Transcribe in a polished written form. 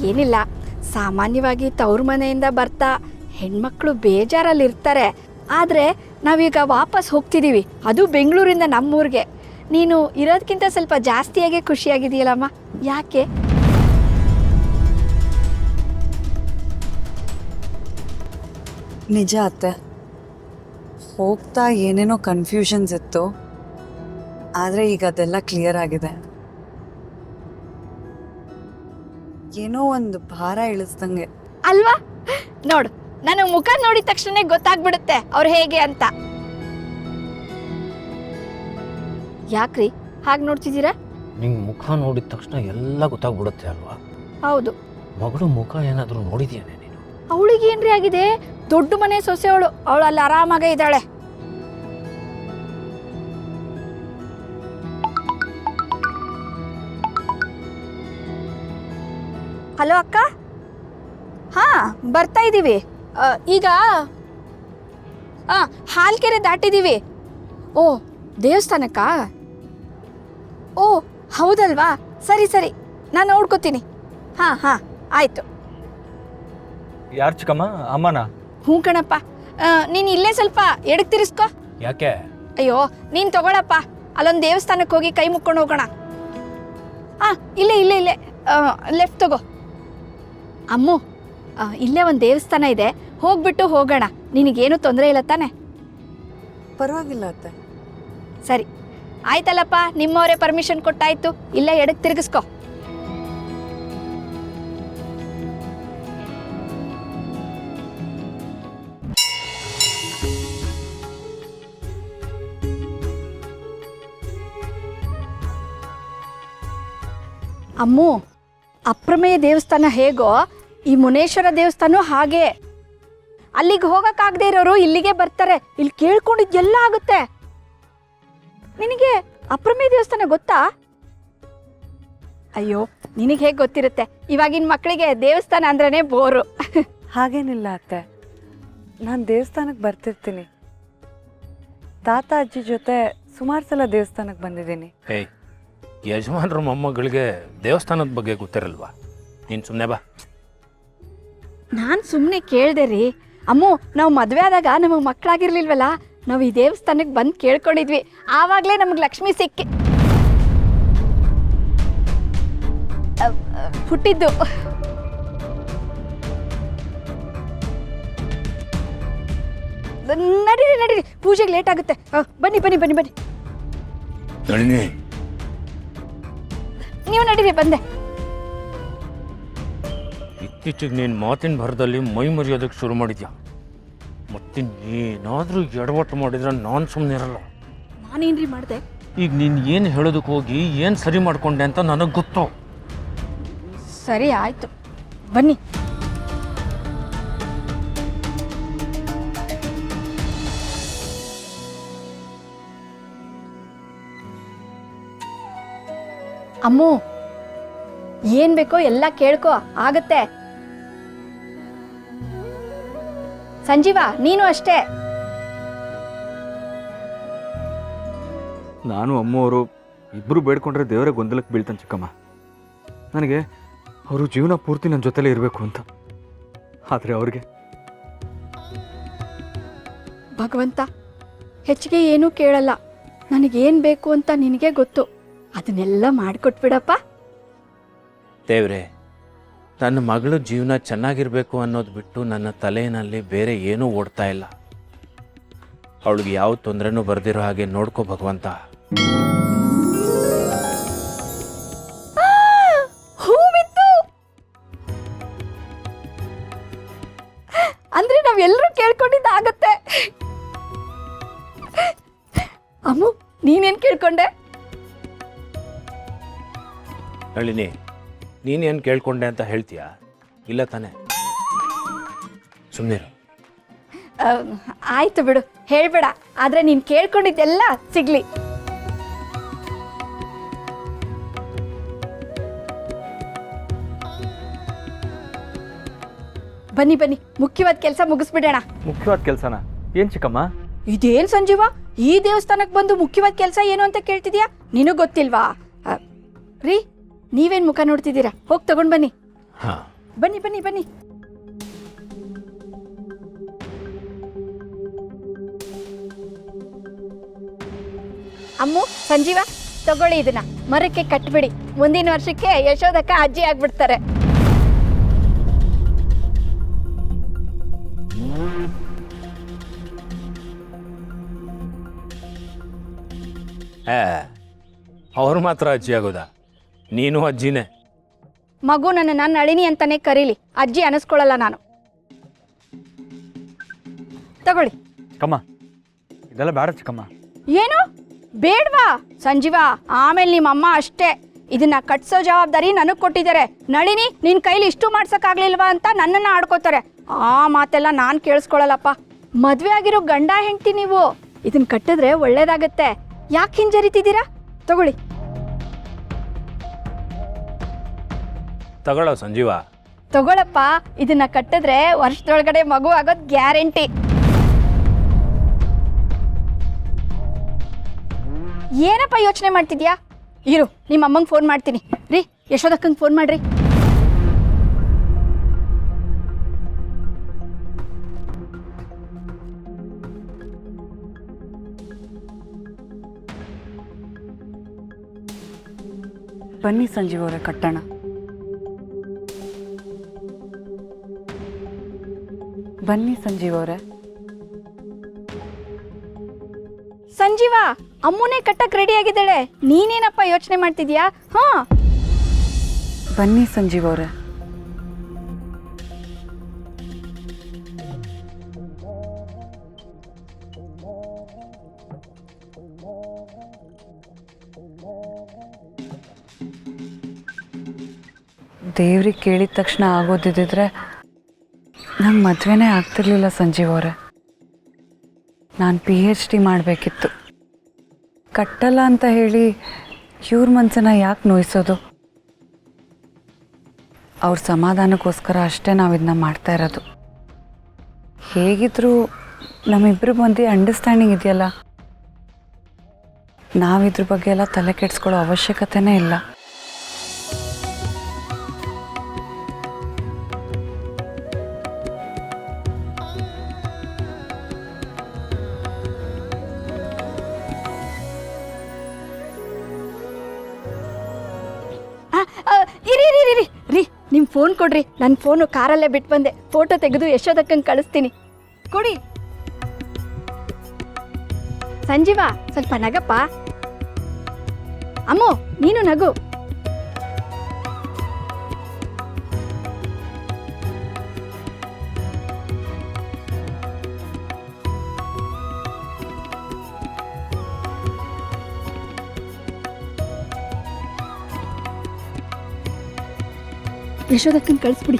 ಏನಿಲ್ಲ, ಸಾಮಾನ್ಯವಾಗಿ ತವ್ರ ಮನೆಯಿಂದ ಬರ್ತಾ ಹೆಣ್ಮಕ್ಳು ಬೇಜಾರಲ್ಲಿರ್ತಾರೆ. ಆದರೆ ನಾವೀಗ ವಾಪಸ್ ಹೋಗ್ತಿದ್ದೀವಿ, ಅದು ಬೆಂಗಳೂರಿಂದ ನಮ್ಮೂರಿಗೆ. ನೀನು ಇರೋದಕ್ಕಿಂತ ಸ್ವಲ್ಪ ಜಾಸ್ತಿಯಾಗೆ ಖುಷಿಯಾಗಿದೆಯಲ್ಲಮ್ಮ, ಯಾಕೆ? ನಿಜ ಅತ್ತೆ, ಹೋಗ್ತಾ ಏನೇನೋ ಕನ್ಫ್ಯೂಷನ್ಸ್ ಇತ್ತು, ಆದರೆ ಈಗ ಅದೆಲ್ಲ ಕ್ಲಿಯರ್ ಆಗಿದೆ. ಏನೋ ಒಂದು ಭಾರ ಇಳಿಸ್ದಂಗೆ ಅಲ್ವಾ? ನೋಡು, ನಾನು ಮುಖ ನೋಡಿದ ತಕ್ಷಣ ಗೊತ್ತಾಗ್ಬಿಡುತ್ತೆ ಅವ್ರು ಹೇಗೆ ಅಂತ. ಯಾಕ್ರಿ ಹಾಗೆ ನೋಡ್ತಿದ್ದೀರಾ? ನಿಂಗೆ ಮುಖ ನೋಡಿದ ತಕ್ಷಣ ಎಲ್ಲ ಗೊತ್ತಾಗ್ಬಿಡುತ್ತೆ ಅಲ್ವಾ? ಹೌದು. ಮಗಳು ಮುಖ ಏನಾದರೂ ನೋಡಿದ್ಯಾನೆ ನೀನು? ಅವಳಿಗೆ ಏನ್ರಿ ಆಗಿದೆ? ದೊಡ್ಡ ಮನೆ ಸೊಸೆಯವಳು, ಅವಳು ಅಲ್ಲಿ ಆರಾಮಾಗೇ ಇದ್ದಾಳೆ. ಹಲೋ ಅಕ್ಕ. ಹಾ, ಬರ್ತಾ ಇದ್ದೀವಿ. ಈಗ ಹಾಲ್ಕೆರೆ ದಾಟಿದ್ದೀವಿ. ಓ, ದೇವಸ್ಥಾನಕ್ಕ? ಓ ಹೌದಲ್ವಾ, ಸರಿ ಸರಿ, ನಾನು ನೋಡ್ಕೋತೀನಿ. ಹಾಂ ಹಾಂ, ಆಯಿತು. ಯಾರು ಚಿಕ್ಕಮ್ಮ? ಅಮ್ಮನ? ಹ್ಞೂ ಕಣಪ್ಪ. ನೀನು ಇಲ್ಲೇ ಸ್ವಲ್ಪ ಎಡಕ್ಕೆ ತಿರ್ಸ್ಕೊ. ಯಾಕೆ? ಅಯ್ಯೋ, ನೀನು ತಗೊಳಪ್ಪ, ಅಲ್ಲೊಂದು ದೇವಸ್ಥಾನಕ್ಕೆ ಹೋಗಿ ಕೈ ಮುಕ್ಕೊಂಡು ಹೋಗೋಣ. ಹಾಂ, ಇಲ್ಲೇ ಇಲ್ಲೇ ಇಲ್ಲೇ ಲೆಫ್ಟ್ ತಗೋ. ಅಮ್ಮು, ಇಲ್ಲೇ ಒಂದು ದೇವಸ್ಥಾನ ಇದೆ, ಹೋಗ್ಬಿಟ್ಟು ಹೋಗೋಣ. ನಿನಗೇನು ತೊಂದರೆ ಇಲ್ಲ ತಾನೆ? ಪರವಾಗಿಲ್ಲ ಅತ್ತೆ. ಸರಿ ಆಯ್ತಲ್ಲಪ್ಪ, ನಿಮ್ಮವರೇ ಪರ್ಮಿಷನ್ ಕೊಟ್ಟಾಯ್ತು. ಇಲ್ಲೇ ಎಡಕ್ಕೆ ತಿರುಗಿಸ್ಕೊ. ಅಮ್ಮು, ಅಪ್ರಮೇಯ ದೇವಸ್ಥಾನ ಹೇಗೋ ಈ ಮುನೇಶ್ವರ ದೇವಸ್ಥಾನ ಹಾಗೆ. ಅಲ್ಲಿಗೆ ಹೋಗಕ್ಕಾಗದೇ ಇರೋರು ಇಲ್ಲಿಗೆ ಬರ್ತಾರೆ, ಇಲ್ಲಿ ಕೇಳ್ಕೊಂಡಿದ್ದೆಲ್ಲ ಆಗುತ್ತೆ. ನಿನಗೆ ಅಪ್ರಮೇಯ ದೇವಸ್ಥಾನ ಗೊತ್ತಾ? ಅಯ್ಯೋ, ನಿನಗೆ ಹೇಗೆ ಗೊತ್ತಿರುತ್ತೆ? ಇವಾಗಿನ ಮಕ್ಕಳಿಗೆ ದೇವಸ್ಥಾನ ಅಂದ್ರೇ ಬೋರು. ಹಾಗೇನಿಲ್ಲ ಅತ್ತೆ, ನಾನು ದೇವಸ್ಥಾನಕ್ಕೆ ಬರ್ತಿರ್ತೀನಿ. ತಾತ ಅಜ್ಜಿ ಜೊತೆ ಸುಮಾರು ಸಲ ದೇವಸ್ಥಾನಕ್ಕೆ ಬಂದಿದ್ದೀನಿ. ಏಯ್, ಯಜಮಾನ್ರ ಮೊಮ್ಮಗಳಿಗೆ ದೇವಸ್ಥಾನದ ಬಗ್ಗೆ ಗೊತ್ತಿರಲ್ವಾ? ನೀನು ಸುಮ್ಮನೆ ಬಾ. ನಾನು ಸುಮ್ಮನೆ ಕೇಳಿದೆ ರೀ. ಅಮ್ಮು, ನಾವು ಮದುವೆ ಆದಾಗ ನಮಗೆ ಮಕ್ಕಳಾಗಿರ್ಲಿಲ್ವಲ್ಲ, ನಾವು ಈ ದೇವಸ್ಥಾನಕ್ಕೆ ಬಂದು ಕೇಳ್ಕೊಂಡಿದ್ವಿ. ಆವಾಗಲೇ ನಮಗೆ ಲಕ್ಷ್ಮಿ ಸಿಕ್ಕಿ ಹುಟ್ಟಿದ್ದು. ನಡೀರಿ ನಡೀರಿ, ಪೂಜೆಗೆ ಲೇಟ್ ಆಗುತ್ತೆ. ಬನ್ನಿ ಬನ್ನಿ ಬನ್ನಿ ಬನ್ನಿ. ನೀವು ನಡೀರಿ, ಬಂದೆ. ಇತ್ತೀಚೆಗೆ ನೀನು ಮಾತಿನ ಭರದಲ್ಲಿ ಮೈ ಮರೆಯೋದಕ್ಕೆ ಶುರು ಮಾಡಿದ್ಯಾ. ಮತ್ತೆ ಏನಾದರೂ ಎಡವಟ್ಟು ಮಾಡಿದ್ರೆ ನಾನು ಸುಮ್ಮನೆ ಇರಲ್ಲ. ನಾನೇನ್ರಿ ಮಾಡಿದೆ? ಈಗ ನೀನು ಏನು ಹೇಳೋದಕ್ಕೆ ಹೋಗಿ ಏನು ಸರಿ ಮಾಡ್ಕೊಂಡೆ ಅಂತ ನನಗೆ ಗೊತ್ತು. ಸರಿ ಆಯಿತು, ಬನ್ನಿ. ಅಮ್ಮು, ಏನ್ ಬೇಕೋ ಎಲ್ಲ ಕೇಳ್ಕೊ, ಆಗತ್ತೆ. ಸಂಜೀವ, ನೀನು ಅಷ್ಟೇ. ನಾನು ಅಮ್ಮವರು ಇಬ್ಬರು ಬೇಡ್ಕೊಂಡ್ರೆ ದೇವರೇ ಗೊಂದಲಕ್ಕೆ ಬೀಳ್ತಾನೆ ಚಿಕ್ಕಮ್ಮ. ನನಗೆ ಅವರು ಜೀವನ ಪೂರ್ತಿ ನನ್ನ ಜೊತೆಲೇ ಇರಬೇಕು ಅಂತ. ಆದರೆ ಅವ್ರಿಗೆ ಭಗವಂತ ಹೆಚ್ಚಿಗೆ ಏನೂ ಕೇಳಲ್ಲ. ನನಗೇನು ಬೇಕು ಅಂತ ನಿನಗೆ ಗೊತ್ತು, ಅದನ್ನೆಲ್ಲ ಮಾಡಿಕೊಟ್ಬಿಡಪ್ಪ. ದೇವ್ರೆ, ನನ್ನ ಮಗಳ ಜೀವನ ಚೆನ್ನಾಗಿರಬೇಕು ಅನ್ನೋದು ಬಿಟ್ಟು ನನ್ನ ತಲೆಯಲ್ಲಿ ಬೇರೆ ಏನೂ ಓಡ್ತಾ ಇಲ್ಲ. ಅವಳಿಗೆ ಯಾವ ತೊಂದರೆನೂ ಬರ್ದಿರೋ ಹಾಗೆ ನೋಡ್ಕೋ ಭಗವಂತ. ಹೂವಿತ್ತು ಅಂದ್ರೆ ನಾವೆಲ್ಲರೂ ಕೇಳ್ಕೊಂಡಿದ್ದಾಗತ್ತೆ. ಅಮ್ಮು, ನೀನೇನ್ ಕೇಳ್ಕೊಂಡೆ? ನಳಿನಿ, ನೀನೇನು ಕೇಳ್ಕೊಂಡೆ ಅಂತ ಹೇಳ್ತೀಯಾ? ಇಲ್ಲ ತಾನೆ? ಸುಮ್ಮನೆ ಆಯ್ತು ಬಿಡು, ಹೇಳ್ಬೇಡ. ಆದ್ರೆ ನೀನ್ ಕೇಳ್ಕೊಂಡಿದ್ದೆಲ್ಲ ಸಿಗ್ಲಿ. ಬನ್ನಿ ಬನ್ನಿ, ಮುಖ್ಯವಾದ ಕೆಲಸ ಮುಗಿಸ್ಬಿಡೋಣ. ಮುಖ್ಯವಾದ ಕೆಲಸನ? ಏನು ಚಿಕ್ಕಮ್ಮ? ಇದೇನ್ ಸಂಜೀವ, ಈ ದೇವಸ್ಥಾನಕ್ಕೆ ಬಂದು ಮುಖ್ಯವಾದ ಕೆಲಸ ಏನು ಅಂತ ಕೇಳ್ತಿದ್ಯಾ? ನಿನಗ್ ಗೊತ್ತಿಲ್ವಾ? ರೀ, ನೀವೇನ್ ಮುಖ ನೋಡ್ತಿದ್ದೀರಾ? ಹೋಗಿ ತಗೊಂಡ್ ಬನ್ನಿ. ಹಾಂ. ಬನ್ನಿ ಬನ್ನಿ ಬನ್ನಿ. ಅಮ್ಮು, ಸಂಜೀವ, ತಗೊಳ್ಳಿ ಇದನ್ನ, ಮರಕ್ಕೆ ಕಟ್ಬಿಡಿ. ಮುಂದಿನ ವರ್ಷಕ್ಕೆ ಯಶೋದಕ್ಕ ಅಜ್ಜಿ ಆಗ್ಬಿಡ್ತಾರೆ. ಅವ್ರು ಮಾತ್ರ ಅಜ್ಜಿ ಆಗೋದಾ? ನೀನು ಅಜ್ಜಿನೇ. ಮಗು ನನ್ನ ನಳಿನಿ ಅಂತಾನೆ ಕರೀಲಿ, ಅಜ್ಜಿ ಅನಿಸ್ಕೊಳ್ಳಲ್ಲ ನಾನು. ತಗೊಳ್ಳಿ. ಚಿಕ್ಕಮ್ಮ, ಇದೆಲ್ಲ ಬೇಡ ಚಿಕ್ಕಮ್ಮ. ಏನು ಬೇಡ್ವಾ? ಸಂಜೀವ, ಆಮೇಲೆ ನಿಮ್ಮಮ್ಮ ಅಷ್ಟೇ, ಇದನ್ನ ಕಟ್ಸೋ ಜವಾಬ್ದಾರಿ ನನಗೆ ಕೊಟ್ಟಿದ್ದಾರೆ. ನಳಿನಿ, ನಿನ್ನ ಕೈಲಿ ಇಷ್ಟು ಮಾಡ್ಸೋಕ್ಕಾಗ್ಲಿಲ್ವಾ ಅಂತ ನನ್ನನ್ನು ಆಡ್ಕೋತಾರೆ. ಆ ಮಾತೆಲ್ಲ ನಾನು ಕೇಳಿಸ್ಕೊಳ್ಳಲ್ಲಪ್ಪ. ಮದುವೆ ಆಗಿರೋ ಗಂಡ ಹೆಂಡ್ತಿ ನೀವು, ಇದನ್ನ ಕಟ್ಟಿದ್ರೆ ಒಳ್ಳೇದಾಗತ್ತೆ. ಯಾಕೆ ಹಿಂಜರಿತಿದ್ದೀರಾ? ತಗೊಳ್ಳಿ. ತಗೊಳ್ಳೋ ಸಂಜೀವ. ತಗೊಳಪ್ಪ, ಇದನ್ನ ಕಟ್ಟಿದ್ರೆ ವರ್ಷದೊಳಗಡೆ ಮಗು ಆಗೋದು ಗ್ಯಾರಂಟಿ. ಏನಪ್ಪ ಯೋಚನೆ ಮಾಡ್ತಿದ್ಯಾ? ಇರು, ನಿಮ್ಮ ಅಮ್ಮಂಗೆ ಫೋನ್ ಮಾಡ್ತೀನಿ. ರೀ, ಯಶೋದಕ್ಕಂಗೆ ಫೋನ್ ಮಾಡ್ರಿ. ಬನ್ನಿ ಸಂಜೀವ್ ಅವರೇ, ಕಟ್ಟೋಣ. ಬನ್ನಿ ಸಂಜೀವ್ ಅವರೇ. ಸಂಜೀವ, ಅಮ್ಮನೇ ಕಟ್ಟಕ್ಕೆ ರೆಡಿ ಆಗಿದ್ದಾಳೆ. ನೀನೇನಪ್ಪ ಯೋಚನೆ ಮಾಡ್ತಿದ್ಯಾ? ಹಾ, ಬನ್ನಿ ಸಂಜೀವ್ ಅವರೇ. ದೇವ್ರಿಗೆ ಕೇಳಿದ ತಕ್ಷಣ ಆಗೋದಿದ್ದಿದ್ರೆ ನಂಗೆ ಮದುವೆನೇ ಆಗ್ತಿರ್ಲಿಲ್ಲ ಸಂಜೀವ್ ಅವರೇ. ನಾನು PhD ಮಾಡಬೇಕಿತ್ತು. ಕಟ್ಟಲ್ಲ ಅಂತ ಹೇಳಿ ಇವ್ರ ಮನಸ್ಸನ್ನ ಯಾಕೆ ನೋಯಿಸೋದು? ಅವ್ರ ಸಮಾಧಾನಕ್ಕೋಸ್ಕರ ಅಷ್ಟೇ ನಾವು ಇದನ್ನ ಮಾಡ್ತಾ ಇರೋದು. ಹೇಗಿದ್ರೂ ನಮ್ಮಿಬ್ಬರ ಮಧ್ಯೆ ಅಂಡರ್ಸ್ಟ್ಯಾಂಡಿಂಗ್ ಇದೆಯಲ್ಲ, ನಾವಿದ್ರ ಬಗ್ಗೆ ಎಲ್ಲ ತಲೆ ಕೆಡಿಸ್ಕೊಳ್ಳೋ ಅವಶ್ಯಕತೆನೇ ಇಲ್ಲ. ಇರಿ ಇರಿ ಇರಿ ರೀ, ನಿಮ್ಮ ಫೋನ್ ಕೊಡ್ರಿ. ನನ್ನ ಫೋನು ಕಾರಲ್ಲೇ ಬಿಟ್ಟು ಬಂದೆ. ಫೋಟೋ ತೆಗೆದು ಯಶೋದಕ್ಕಂಗೆ ಕಳಿಸ್ತೀನಿ. ಕೊಡಿ. ಸಂಜೀವ, ಸ್ವಲ್ಪ ನಗಪ್ಪ. ಅಮ್ಮು, ನೀನು ನಗು. ಯಶೋದಕ್ಕಂಗೆ ಕಳಿಸ್ಬಿಡಿ.